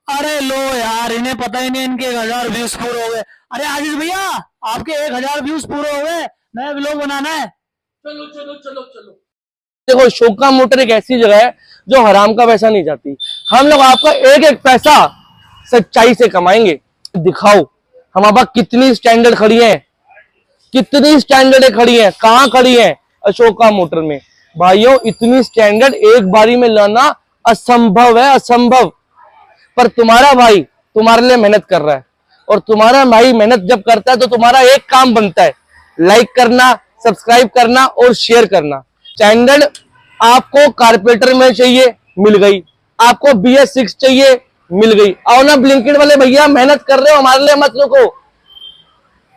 अरे लो यार, इन्हें पता ही नहीं इनके 1000 व्यूज पूरे हो गए। अरे आशीष भैया, आपके 1000 व्यूज पूरे हो गए, नया व्लॉग बनाना है। चलो चलो चलो चलो। देखो, शोका मोटर एक ऐसी जगह है जो हराम का पैसा नहीं चाहती। हम लोग आपका एक एक पैसा सच्चाई से कमाएंगे। दिखाओ हमारे पास कितनी स्टैंडर्ड खड़ी है, कितनी स्टैंडर्ड खड़ी है, कहाँ खड़ी है? अशोका मोटर में। भाइयों, इतनी स्टैंडर्ड एक बारी में लाना असंभव है, असंभव। पर तुम्हारा भाई तुम्हारे लिए मेहनत कर रहा है, और तुम्हारा भाई मेहनत जब करता है तो तुम्हारा एक काम बनता है, लाइक करना, सब्सक्राइब करना और शेयर करना। स्टैंडर्ड आपको कारपेंटर में चाहिए, मिल गई। आपको BS6 चाहिए, मिल गई। आओ ना ब्लिंकिट वाले भैया, मेहनत कर रहे हो, हमारे लिए मत रुको।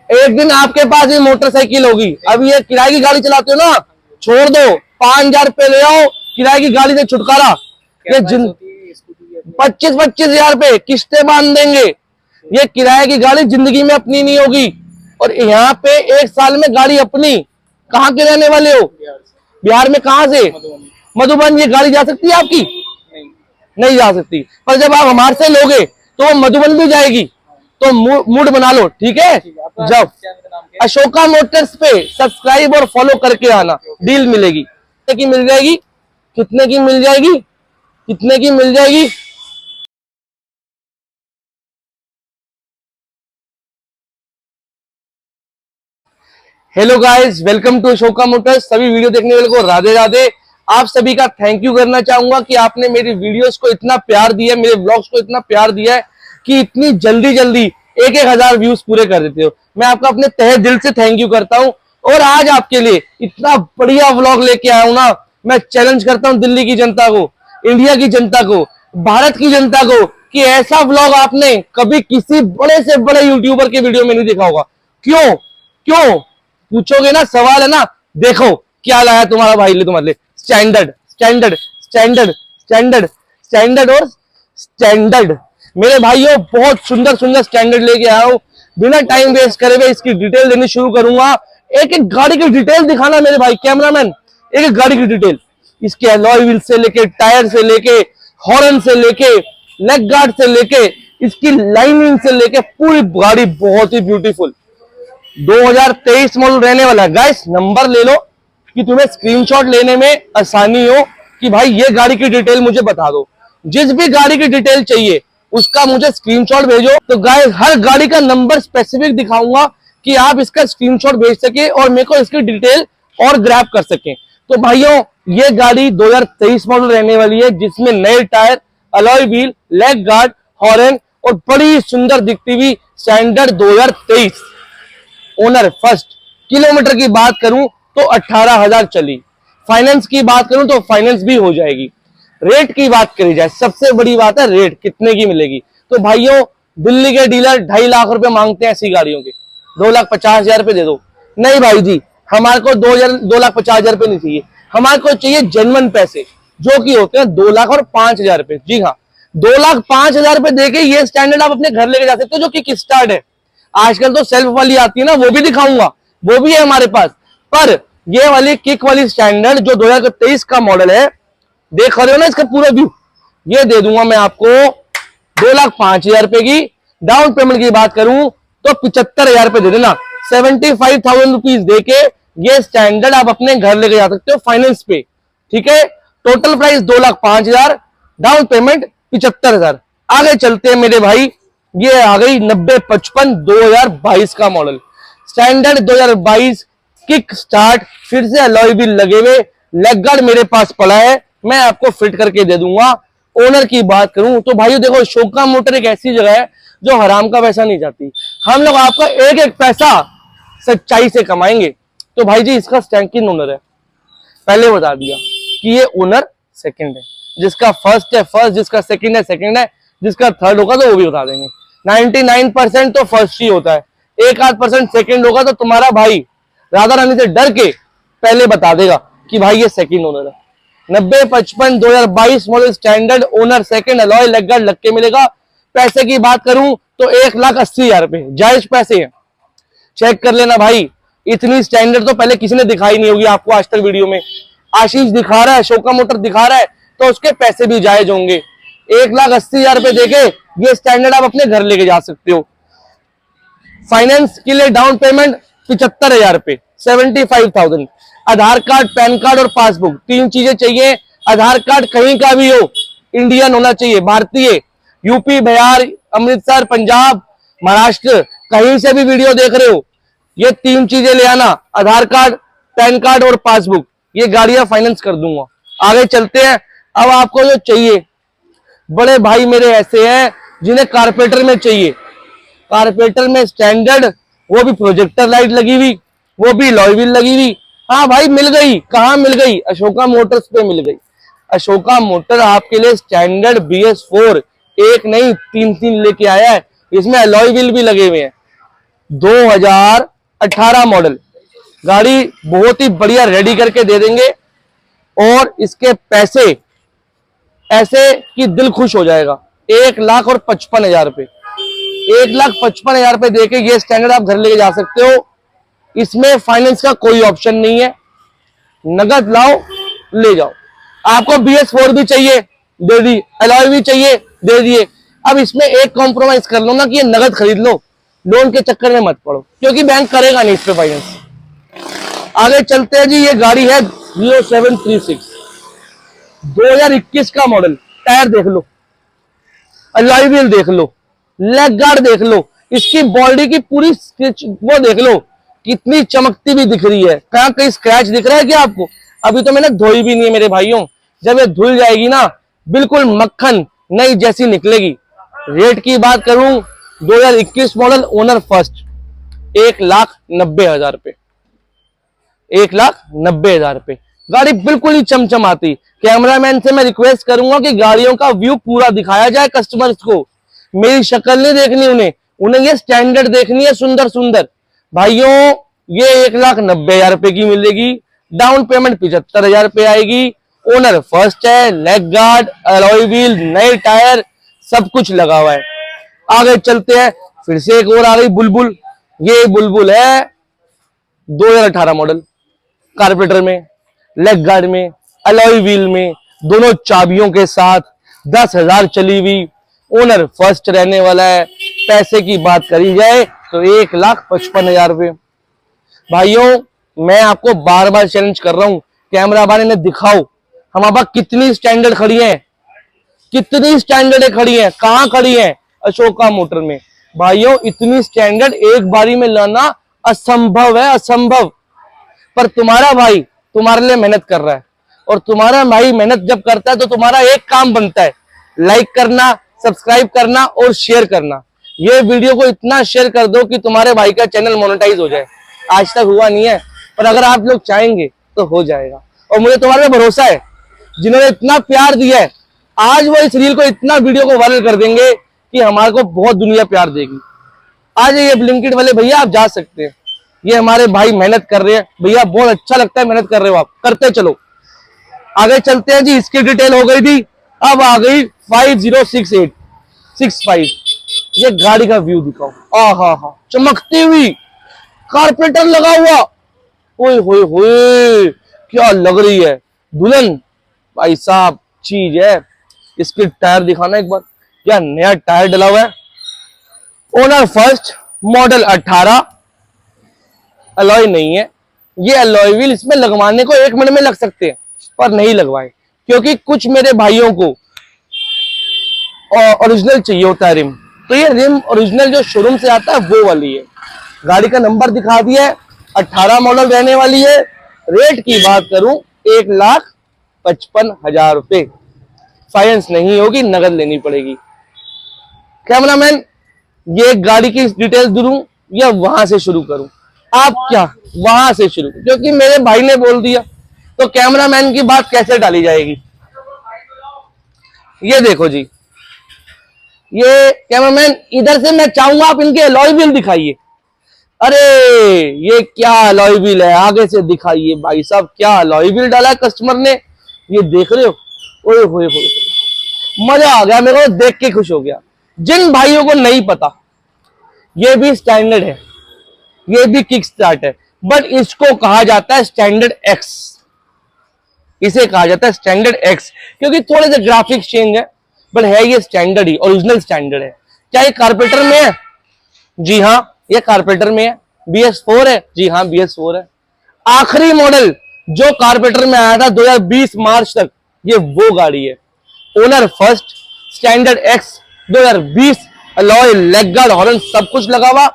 एक दिन आपके पास भी मोटरसाइकिल होगी। अभी ये किराए की गाड़ी चलाते हो ना, छोड़ दो, 5000 रुपए ले आओ, किराए की गाड़ी से छुटकारा। ये 25-25 हजार रुपए किस्तें बांध देंगे। ये किराए की गाड़ी जिंदगी में अपनी नहीं होगी। और यहाँ पे एक साल में गाड़ी अपनी। कहाँ के रहने वाले हो? बिहार में कहाँ से? मधुबन। ये गाड़ी जा सकती है आपकी? नहीं जा सकती। पर जब आप हमारे से लोगे तो मधुबन भी जाएगी। तो मूड बना लो, ठीक है? जाओ अशोका मोटर्स पे सब्सक्राइब और फॉलो करके आना, डील मिलेगी। कितने की मिल जाएगी? कितने की मिल जाएगी? कितने की मिल जाएगी? Hello guys, welcome to Ashoka Motors. सभी वीडियो देखने वाले को राधे राधे। आप सभी का थैंक यू करना चाहूंगा कि आपने मेरी वीडियोस को इतना प्यार दिया, मेरे ब्लॉग्स को इतना प्यार दिया है कि इतनी जल्दी जल्दी एक 1000 व्यूज पूरे कर देते हो। मैं आपका अपने तहे दिल से थैंक यू करता हूं। और आज आपके लिए इतना बढ़िया व्लॉग लेके आया हूं ना। मैं चैलेंज करता हूं दिल्ली की जनता को, इंडिया की जनता को, भारत की जनता को कि ऐसा व्लॉग आपने कभी किसी बड़े से बड़े यूट्यूबर के वीडियो में नहीं देखा होगा। क्यों क्यों पूछोगे ना? सवाल है ना। देखो क्या लाया तुम्हारा भाई ले तुम्हारे लिए। Standard standard standard standard standard और स्टैंडर्ड। मेरे भाइयों, बहुत सुंदर सुंदर स्टैंडर्ड लेके आया हूं। बिना टाइम वेस्ट करे हुए इसकी डिटेल देनी शुरू करूंगा। एक एक गाड़ी की डिटेल दिखाना मेरे भाई कैमरामैन, एक एक गाड़ी की डिटेल। इसके अलॉय व्हील से लेके, टायर से लेके, हॉर्न से लेके, लेग गार्ड से लेके, इसकी लाइनिंग से लेके, पूरी गाड़ी बहुत ही ब्यूटीफुल 2023 मॉडल रहने वाला है। गाइस, नंबर ले लो कि तुम्हें स्क्रीनशॉट लेने में आसानी हो कि भाई ये गाड़ी की डिटेल मुझे बता दो। जिस भी गाड़ी की डिटेल चाहिए उसका मुझे स्क्रीनशॉट भेजो। तो गाइस, हर गाड़ी का नंबर स्पेसिफिक दिखाऊंगा कि आप इसका स्क्रीनशॉट भेज सके और मेरे को इसकी डिटेल और ग्रैब कर सके। तो भाइयों, ये गाड़ी 2023 मॉडल रहने वाली है, जिसमें नए tyre, alloy wheel, leg guard, horn और बड़ी सुंदर दिखती हुई स्टैंडर्ड 2023। Owner first. किलोमीटर की बात करूं तो 18,000 चली। फाइनेंस की बात करूं तो फाइनेंस भी हो जाएगी। रेट की बात करी जाए, सबसे बड़ी बात है रेट कितने की मिलेगी। तो भाइयों, दिल्ली के डीलर 2.5 लाख रुपए मांगते हैं ऐसी गाड़ियों के। 2,50,000 रुपए दे दो। नहीं भाई जी, हमारे को 2,50,000 रुपए नहीं चाहिए। हमारे को चाहिए जेन्युइन पैसे, जो कि होते हैं 2 लाख और 5,000 रुपए। जी हाँ, 2,05,000 रुपए देके ये स्टैंडर्ड आप अपने घर लेके जा सकते हो, जो कि किक स्टार्ट है। आजकल तो सेल्फ वाली आती है ना, वो भी दिखाऊंगा, वो भी है हमारे पास। पर ये वाली किक वाली स्टैंडर्ड जो 2023 का मॉडल है, देख रहे हो ना इसका पूरा व्यू, ये दे दूंगा मैं आपको 2,05,000 रुपए की। डाउन पेमेंट की बात करूं तो 75,000 रुपए दे देना। 75,000 रुपीज देके ये स्टैंडर्ड आप अपने घर लेके जा सकते हो फाइनेंस पे, ठीक है? Total price 2,05,000, down payment 75,000। आगे चलते हैं मेरे भाई। ये आ गई 9055 2022 का मॉडल, स्टैंडर्ड 2022, किक स्टार्ट, फिर से अलॉय व्हील लगे हुए, लेग गार्ड मेरे पास पड़ा है, मैं आपको फिट करके दे दूंगा। ओनर की बात करूं तो भाइयों देखो, अशोका मोटर एक ऐसी जगह है जो हराम का पैसा नहीं चाहती। हम लोग आपका एक एक पैसा सच्चाई से कमाएंगे। तो भाई जी, इसका सेकंड ओनर है, पहले बता दिया कि ये ओनर सेकंड है। जिसका फर्स्ट है फर्स्ट, जिसका सेकंड है सेकंड है, जिसका थर्ड होगा तो वो भी बता देंगे। 99% तो फर्स्ट ही होता है, 1-8% सेकंड होगा। तो तुम्हारा भाई राधा रानी से डर के पहले बता देगा कि भाई ये सेकंड ओनर है। 9055 2022 model, standard, owner second, alloy leg guard लग के मिलेगा। पैसे की बात करूं तो 1,80,000 रुपए जायज पैसे हैं। चेक कर लेना भाई, इतनी स्टैंडर्ड तो पहले किसी ने दिखाई नहीं होगी आपको आज तक वीडियो में। आशीष दिखा रहा है, अशोका मोटर दिखा रहा है, तो उसके पैसे भी जायज होंगे। 1,80,000 रुपए देके ये स्टैंडर्ड आप अपने घर लेके जा सकते हो। फाइनेंस के लिए डाउन पेमेंट 75,000 रुपए, 75,000। आधार कार्ड, पैन कार्ड और पासबुक, 3 चीजें चाहिए। आधार कार्ड कहीं का भी हो, इंडियन होना चाहिए, भारतीय, यूपी, बिहार, अमृतसर, पंजाब, महाराष्ट्र, कहीं से भी वीडियो देख रहे हो, ये 3 चीजें ले आना, आधार कार्ड, पैन कार्ड और पासबुक। ये गाड़ियां फाइनेंस कर दूंगा। आगे चलते हैं। अब आपको जो चाहिए, बड़े भाई मेरे ऐसे हैं जिन्हें कारपेंटर में चाहिए, कारपेंटर में स्टैंडर्ड, वो भी प्रोजेक्टर लाइट लगी हुई, वो भी अलॉय व्हील लगी हुई। हाँ भाई मिल गई, कहाँ मिल गई? अशोका मोटर्स पे मिल गई। अशोका मोटर आपके लिए स्टैंडर्ड BS4 एक नहीं 3 लेके आया है। इसमें अलॉय व्हील भी लगे हुए हैं। 2018 मॉडल गाड़ी बहुत ही बढ़िया रेडी करके दे देंगे और इसके पैसे ऐसे कि दिल खुश हो जाएगा। 1,55,000 रुपए, 1,55,000 रुपए देके ये स्टैंडर्ड आप घर लेके जा सकते हो। इसमें फाइनेंस का कोई ऑप्शन नहीं है, नगद लाओ ले जाओ। आपको BS4 भी चाहिए, दे दी, अलॉय भी चाहिए, दे दिए। अब इसमें एक कॉम्प्रोमाइज कर लो ना कि ये नगद खरीद लो, लोन के चक्कर में मत पड़ो, क्योंकि बैंक करेगा नहीं इस पे फाइनेंस। आगे चलते हैं जी। ये गाड़ी है 0736, 2021 का मॉडल। टायर देख लो, अलॉय व्हील देख लो, लेग गार्ड देख लो, इसकी बॉडी की पूरी स्टिच वो देख लो, कितनी चमकती भी दिख रही है। कहाँ कहीं स्क्रैच दिख रहा है क्या आपको? अभी तो मैंने धोई भी नहीं है मेरे भाइयों, जब ये धुल जाएगी ना बिल्कुल मक्खन नई जैसी निकलेगी। रेट की बात करूं, 2021 मॉडल, ओनर फर्स्ट, 1,90,000 रुपए, 1,90,000 रुपए। गाड़ी बिल्कुल ही चमचमाती। कैमरामैन से मैं रिक्वेस्ट करूंगा कि गाड़ियों का व्यू पूरा दिखाया जाए कस्टमर्स को। मेरी शक्ल नहीं देखनी उन्हें ये स्टैंडर्ड देखनी है, सुंदर सुंदर। भाइयों ये 1,90,000 रुपए की मिलेगी। डाउन पेमेंट 75,000 रुपए आएगी। ओनर फर्स्ट है, लेग गार्ड, अलॉय व्हील, नए टायर, सब कुछ लगा हुआ है। आगे चलते हैं। फिर से एक और आ गई बुलबुल। ये बुलबुल है 2018 मॉडल, कारपेंटर में, लेग गार्ड में, अलॉय व्हील में, दोनों चाबियों के साथ, 10,000 चली हुई। ओनर फर्स्ट रहने वाला है। पैसे की बात करी जाए तो 1,55,000 रुपए। भाइयों मैं आपको बार बार चैलेंज कर रहा हूं, कैमरा वाले ने दिखाओ हमारे पास कितनी स्टैंडर्ड खड़ी हैं, कितनी स्टैंडर्ड खड़ी हैं, कहां खड़ी हैं? अशोका मोटर में। भाइयों इतनी स्टैंडर्ड एक बारी में लाना असंभव है, असंभव। पर तुम्हारा भाई तुम्हारे लिए मेहनत कर रहा है, और तुम्हारा भाई मेहनत जब करता है तो तुम्हारा एक काम बनता है, लाइक करना, सब्सक्राइब करना और शेयर करना। ये वीडियो को इतना शेयर कर दो कि तुम्हारे भाई का चैनल मोनेटाइज हो जाए। आज तक हुआ नहीं है, पर अगर आप लोग चाहेंगे तो हो जाएगा। और मुझे तुम्हारे पे भरोसा है, जिन्होंने इतना प्यार दिया है, आज वो इस रील को इतना वीडियो को वायरल कर देंगे कि हमारे को बहुत दुनिया प्यार देगी। आज ये ब्लिंकिट वाले भैया आप जा सकते हैं, ये हमारे भाई मेहनत कर रहे हैं। भैया बहुत अच्छा लगता है मेहनत कर रहे हो आप, करते चलो। आगे चलते हैं जी। इसकी डिटेल हो गई थी, अब आ गई 506865। ये गाड़ी का व्यू दिखाओ। हा चमकती हुई, कारपेंटर लगा हुआ, ओए होए होए क्या लग रही है दुल्हन। भाई साहब चीज है। इसके टायर दिखाना एक बार, क्या नया टायर डला हुआ है। ओनर फर्स्ट, मॉडल 18, अलॉय नहीं है। ये अलॉय व्हील इसमें लगवाने को 1 मिनट में लग सकते हैं, पर नहीं लगवाए, क्योंकि कुछ मेरे भाइयों को ओरिजिनल चाहिए होता है रिम। तो ये रिम ओरिजिनल जो शोरूम से आता है वो वाली है। गाड़ी का नंबर दिखा दिया है, 18 मॉडल रहने वाली है। रेट की बात करूं 1,55,000 रुपए। फाइनेंस नहीं होगी, नगद लेनी पड़ेगी। कैमरामैन ये गाड़ी की डिटेल्स दूं या वहां से शुरू करूं? आप क्या वहां से शुरू, क्योंकि मेरे भाई ने बोल दिया तो कैमरामैन की बात कैसे डाली जाएगी। ये देखो जी, ये कैमरामैन इधर से मैं चाहूंगा आप इनके अलॉय व्हील दिखाइए। अरे ये क्या अलॉय व्हील है, आगे से दिखाइए भाई साहब, क्या अलॉय व्हील डाला है कस्टमर ने। ये देख रहे हो, ओए होए होए, मजा आ गया मेरे को, देख के खुश हो गया। जिन भाइयों को नहीं पता, ये भी स्टैंडर्ड है, ये भी किक स्टार्ट है, बट इसको कहा जाता है स्टैंडर्ड एक्स। इसे कहा जाता है स्टैंडर्ड एक्स, क्योंकि थोड़े से ग्राफिक्स चेंज है, बट है ये स्टैंडर्ड ही, ओरिजिनल स्टैंडर्ड है। क्या ये कारपेंटर में है? जी हाँ, ये कारपेंटर में है। BS4 है? जी हाँ, BS4 है। आखिरी मॉडल जो कारपेंटर में आया था 2020 मार्च तक, ये वो गाड़ी है। Owner first, standard x 2020, alloy, leg guard, horn सब कुछ लगा हुआ।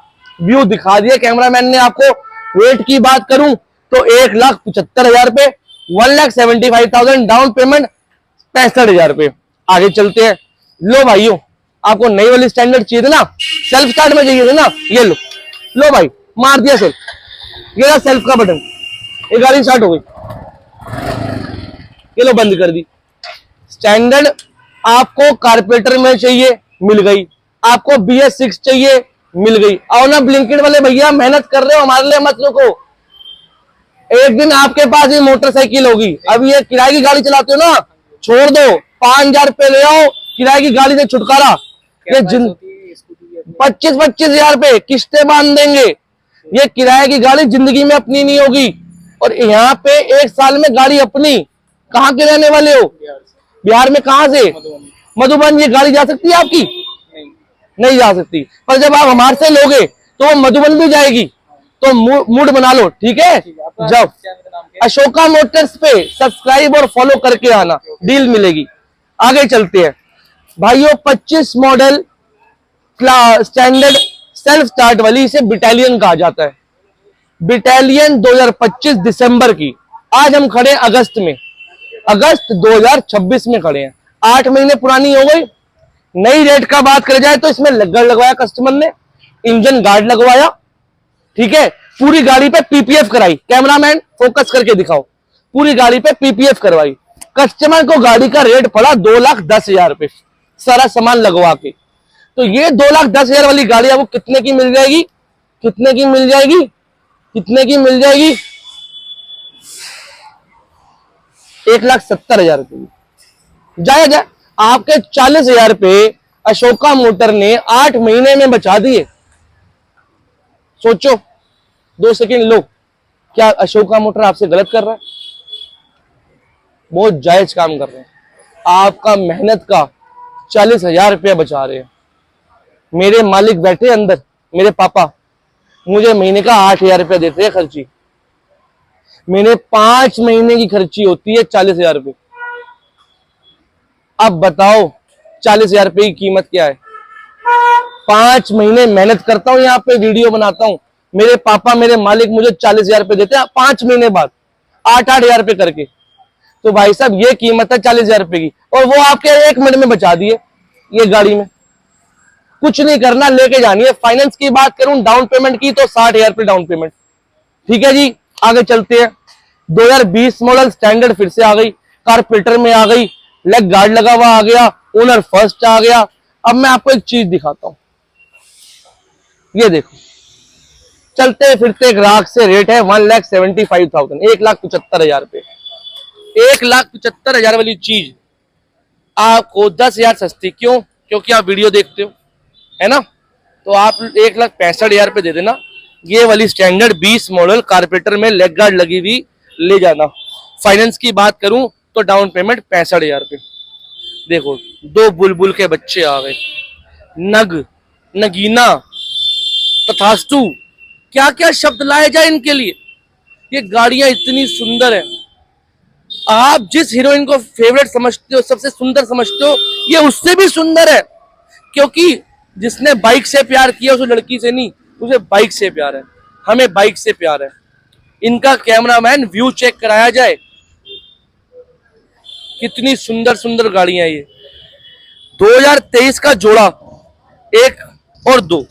व्यू दिखा दिया कैमरामैन ने आपको। रेट की बात करूं तो 1,75,000 रुपए, 1,75,000 डाउन पेमेंट, 65,000 रुपए। आगे चलते हैं। लो भाइयों, आपको नई वाली स्टैंडर्ड चाहिए थी ना, सेल्फ स्टार्ट में चाहिए थी ना, ये लो। लो भाई, मार दिया सेल्फ, ये रहा सेल्फ का बटन, ये गाड़ी स्टार्ट हो गई। ये लो, बंद कर दी। स्टैंडर्ड आपको कारपेंटर में चाहिए, मिल गई। आपको BS6 चाहिए, मिल गई। आओ ना ब्लिंकिट वाले भैया, मेहनत कर रहे हो हमारे लिए, मत रुको। एक दिन आपके पास ये मोटरसाइकिल होगी। अब ये किराए की गाड़ी चलाते हो ना, छोड़ दो, 5,000 रुपए ले आओ, किराए की गाड़ी से छुटकारा। ये 25,000 रुपए किस्तें बांध देंगे। ये किराए की गाड़ी जिंदगी में अपनी नहीं होगी। और यहाँ पे 1 साल में गाड़ी अपनी। कहाँ के रहने वाले हो? बिहार में कहाँ से? मधुबन। ये गाड़ी जा सकती है आपकी? नहीं जा सकती। पर जब आप हमारे से लोगे तो वो मधुबन भी जाएगी। तो मूड बना लो, ठीक है? जाओ अशोका मोटर्स पे सब्सक्राइब और फॉलो करके आना, डील मिलेगी। आगे चलते हैं भाइयों। 25 मॉडल स्टैंडर्ड सेल्फ स्टार्ट वाली, इसे बिटालियन कहा जाता है। बिटालियन 2025 दिसंबर की। आज हम खड़े अगस्त में, अगस्त 2026 में खड़े हैं। 8 महीने पुरानी हो गई। नई रेट का बात करें जाए तो इसमें लग्गर लगवाया कस्टमर ने, इंजन गार्ड लगवाया, ठीक है। पूरी गाड़ी पे PPF कराई। कैमरामैन फोकस करके दिखाओ। पूरी गाड़ी पे PPF करवाई। कस्टमर को गाड़ी का रेट पड़ा 2,10,000 रुपए, सारा सामान लगवा के। तो ये 2,10,000 वाली गाड़ी आपको कितने की मिल जाएगी? कितने की मिल जाएगी? कितने की मिल जाएगी? 1,70,000 रुपए की। जायज है। आपके 40,000 रुपए अशोका मोटर ने 8 महीने में बचा दिए। सोचो, 2 सेकंड लो, क्या अशोका मोटर आपसे गलत कर रहा है? बहुत जायज काम कर रहे हैं। आपका मेहनत का 40,000 रुपया बचा रहे हैं। मेरे मालिक बैठे अंदर, मेरे पापा, मुझे महीने का 8,000 रुपया देते हैं खर्ची। मैंने 5 महीने की खर्ची होती है 40,000 रुपये। अब बताओ 40,000 रुपये की कीमत क्या है? 5 महीने मेहनत करता हूं, यहाँ पे वीडियो बनाता हूं। मेरे पापा, मेरे मालिक मुझे 40,000 रुपये देते हैं 5 महीने बाद, 8,000 रुपये करके। तो भाई साहब, ये कीमत है 40,000 रुपये की, और वो आपके 1 मिनट में बचा दिए। ये गाड़ी में कुछ नहीं करना, लेके जानी है। फाइनेंस की बात करूं, डाउन पेमेंट की, तो 60,000 रुपये डाउन पेमेंट, ठीक है जी। आगे चलते हैं। 2020 मॉडल स्टैंडर्ड फिर से आ गई, कारपेंटर में आ गई, लेग गार्ड लगा हुआ आ गया, ओनर फर्स्ट आ गया। अब मैं आपको एक चीज दिखाता हूं, ये देखो। चलते फिरते ग्राहक से रेट है 1,75,000, 1,75,000 रुपए। 1,75,000 वाली चीज आपको 10,000 सस्ती। क्यों? क्योंकि आप वीडियो देखते हो, है ना? तो आप 1,65,000 रुपए दे देना। ये वाली स्टैंडर्ड 20 मॉडल कारपेंटर में लेग गार्ड लगी हुई ले जाना। फाइनेंस की बात करूं तो डाउन पेमेंट 65,000 रुपए। देखो, 2 बुलबुल के बच्चे आ गए, नग, नगीना, तथास्तु, क्या क्या शब्द लाए जाए इनके लिए। ये गाड़ियां इतनी सुंदर है। आप जिस हीरोइन को फेवरेट समझते हो, सबसे सुंदर समझते हो, ये उससे भी सुंदर है। क्योंकि जिसने बाइक से प्यार किया उस लड़की से नहीं, उसे बाइक से प्यार है। हमें बाइक से प्यार है। इनका कैमरामैन व्यू चेक कराया जाए। कितनी सुंदर सुंदर गाड़ियां ये। 2023 का जोड़ा, 1 और 2,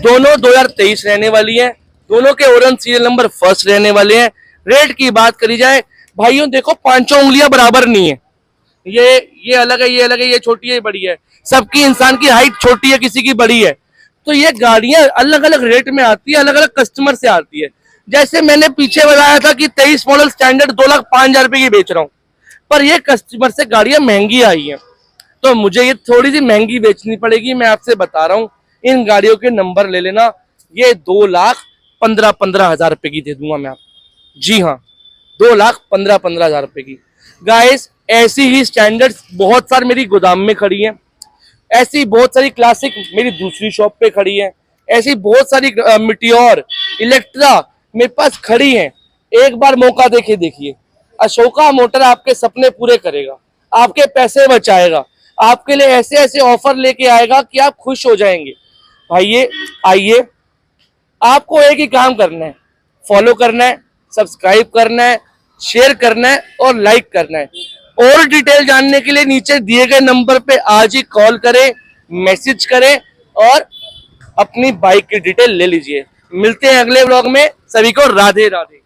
दोनों 2023 रहने वाली है। दोनों के ओरेंज सीरियल नंबर फर्स्ट रहने वाले हैं। रेट की बात करी जाए भाइयों, देखो 5 उंगलियां बराबर नहीं है। ये अलग है, ये अलग है, ये छोटी है, ये बड़ी है। सबकी इंसान की हाइट छोटी है, किसी की बड़ी है। तो ये गाड़ियां अलग अलग रेट में आती है, अलग अलग कस्टमर से आती है। जैसे मैंने पीछे बताया था कि 23 मॉडल स्टैंडर्ड 2,05,000 रुपए की बेच रहा हूं, पर ये कस्टमर से गाड़ियां महंगी आई हैं, तो मुझे ये थोड़ी सी महंगी बेचनी पड़ेगी। मैं आपसे बता रहा हूं, इन गाड़ियों के नंबर ले लेना। ये 2,15,000 रुपए की दे दूंगा मैं आपको। जी हाँ, 2,15,000 रुपए की। गाइस, ऐसी ही स्टैंडर्ड्स बहुत सारी मेरी गोदाम में खड़ी हैं, ऐसी बहुत सारी क्लासिक मेरी दूसरी शॉप पे खड़ी है, ऐसी बहुत सारी मिटियोर इलेक्ट्रा मेरे पास खड़ी हैं। एक बार मौका देके देखिए, अशोका मोटर आपके सपने पूरे करेगा, आपके पैसे बचाएगा, आपके लिए ऐसे ऐसे ऑफर लेके आएगा कि आप खुश हो जाएंगे। भाइये आइए, आपको एक ही काम करना है, फॉलो करना है, सब्सक्राइब करना है, शेयर करना है और लाइक करना है। और डिटेल जानने के लिए नीचे दिए गए नंबर पे आज ही कॉल करें, मैसेज करें और अपनी बाइक की डिटेल ले लीजिए। मिलते हैं अगले व्लॉग में, सभी को राधे राधे।